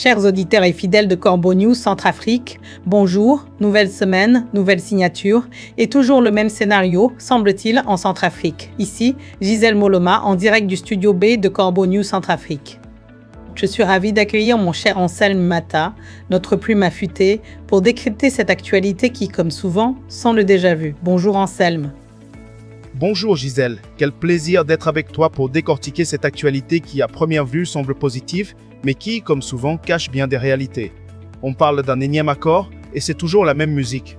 Chers auditeurs et fidèles de Corbeau News Centrafrique, bonjour, nouvelle semaine, nouvelle signature et toujours le même scénario, semble-t-il, en Centrafrique. Ici, Gisèle Moloma en direct du studio B de Corbeau News Centrafrique. Je suis ravie d'accueillir mon cher Anselme Mata, notre plume affûtée, pour décrypter cette actualité qui, comme souvent, sent le déjà-vu. Bonjour Anselme. Bonjour Gisèle, quel plaisir d'être avec toi pour décortiquer cette actualité qui à première vue semble positive, mais qui, comme souvent, cache bien des réalités. On parle d'un énième accord et c'est toujours la même musique.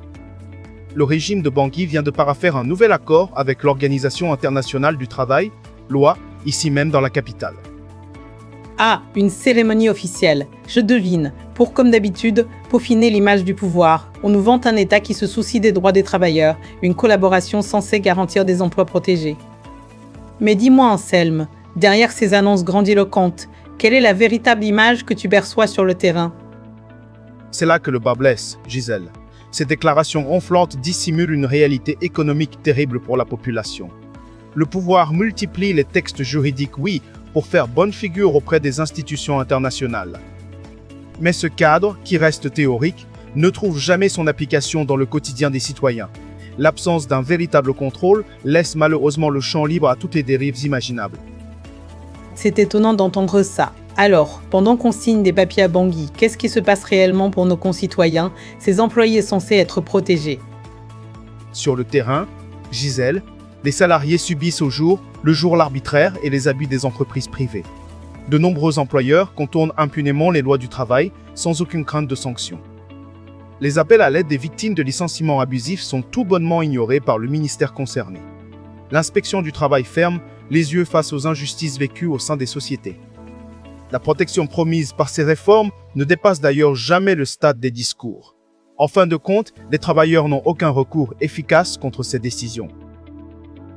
Le régime de Bangui vient de paraphère un nouvel accord avec l'Organisation internationale du travail, l'OIT, ici même dans la capitale. Ah, une cérémonie officielle. Je devine, pour comme d'habitude, peaufiner l'image du pouvoir. On nous vante un État qui se soucie des droits des travailleurs, une collaboration censée garantir des emplois protégés. Mais dis-moi Anselme, derrière ces annonces grandiloquentes, quelle est la véritable image que tu perçois sur le terrain? C'est là que le bas blesse, Gisèle. Ces déclarations ronflantes dissimulent une réalité économique terrible pour la population. Le pouvoir multiplie les textes juridiques, oui, pour faire bonne figure auprès des institutions internationales. Mais ce cadre, qui reste théorique, ne trouve jamais son application dans le quotidien des citoyens. L'absence d'un véritable contrôle laisse malheureusement le champ libre à toutes les dérives imaginables. C'est étonnant d'entendre ça. Alors, pendant qu'on signe des papiers à Bangui, qu'est-ce qui se passe réellement pour nos concitoyens, ces employés censés être protégés? Sur le terrain, Gisèle, les salariés subissent au jour le jour l'arbitraire et les abus des entreprises privées. De nombreux employeurs contournent impunément les lois du travail sans aucune crainte de sanction. Les appels à l'aide des victimes de licenciements abusifs sont tout bonnement ignorés par le ministère concerné. L'inspection du travail ferme les yeux face aux injustices vécues au sein des sociétés. La protection promise par ces réformes ne dépasse d'ailleurs jamais le stade des discours. En fin de compte, les travailleurs n'ont aucun recours efficace contre ces décisions.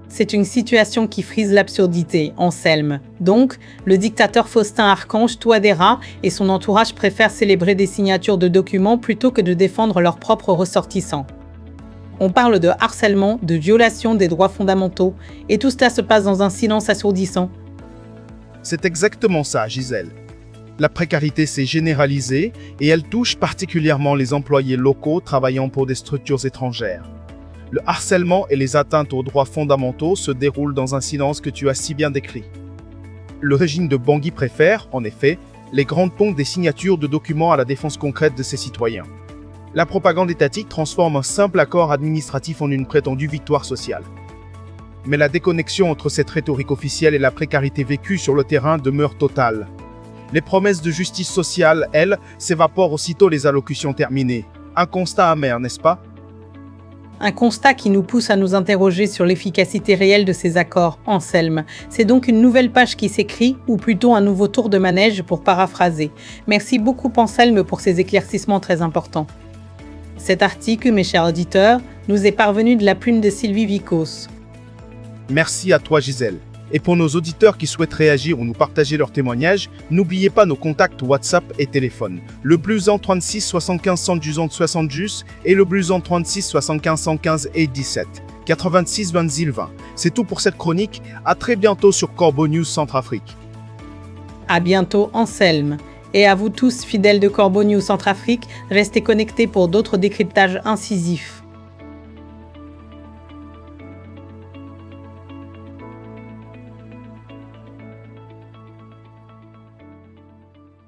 C'est une situation qui frise l'absurdité, Anselme. Donc, le dictateur Faustin Archange Touadéra et son entourage préfèrent célébrer des signatures de documents plutôt que de défendre leurs propres ressortissants. On parle de harcèlement, de violation des droits fondamentaux, et tout cela se passe dans un silence assourdissant. C'est exactement ça, Gisèle. La précarité s'est généralisée et elle touche particulièrement les employés locaux travaillant pour des structures étrangères. Le harcèlement et les atteintes aux droits fondamentaux se déroulent dans un silence que tu as si bien décrit. Le régime de Bangui préfère, en effet, les grandes pompes des signatures de documents à la défense concrète de ses citoyens. La propagande étatique transforme un simple accord administratif en une prétendue victoire sociale. Mais la déconnexion entre cette rhétorique officielle et la précarité vécue sur le terrain demeure totale. Les promesses de justice sociale, elles, s'évaporent aussitôt les allocutions terminées. Un constat amer, n'est-ce pas? Un constat qui nous pousse à nous interroger sur l'efficacité réelle de ces accords, Anselme. C'est donc une nouvelle page qui s'écrit, ou plutôt un nouveau tour de manège pour paraphraser. Merci beaucoup Anselme pour ces éclaircissements très importants. Cet article, mes chers auditeurs, nous est parvenu de la plume de Sylvie Vicos. Merci à toi Gisèle. Et pour nos auditeurs qui souhaitent réagir ou nous partager leurs témoignages, n'oubliez pas nos contacts WhatsApp et téléphone. Le +1 36 75 112 70 et le +1 36 75 115 et 17 86 20 20. C'est tout pour cette chronique. À très bientôt sur Corbeau News Centrafrique. À bientôt Anselme. Et à vous tous, fidèles de Corbeau News Centrafrique, restez connectés pour d'autres décryptages incisifs.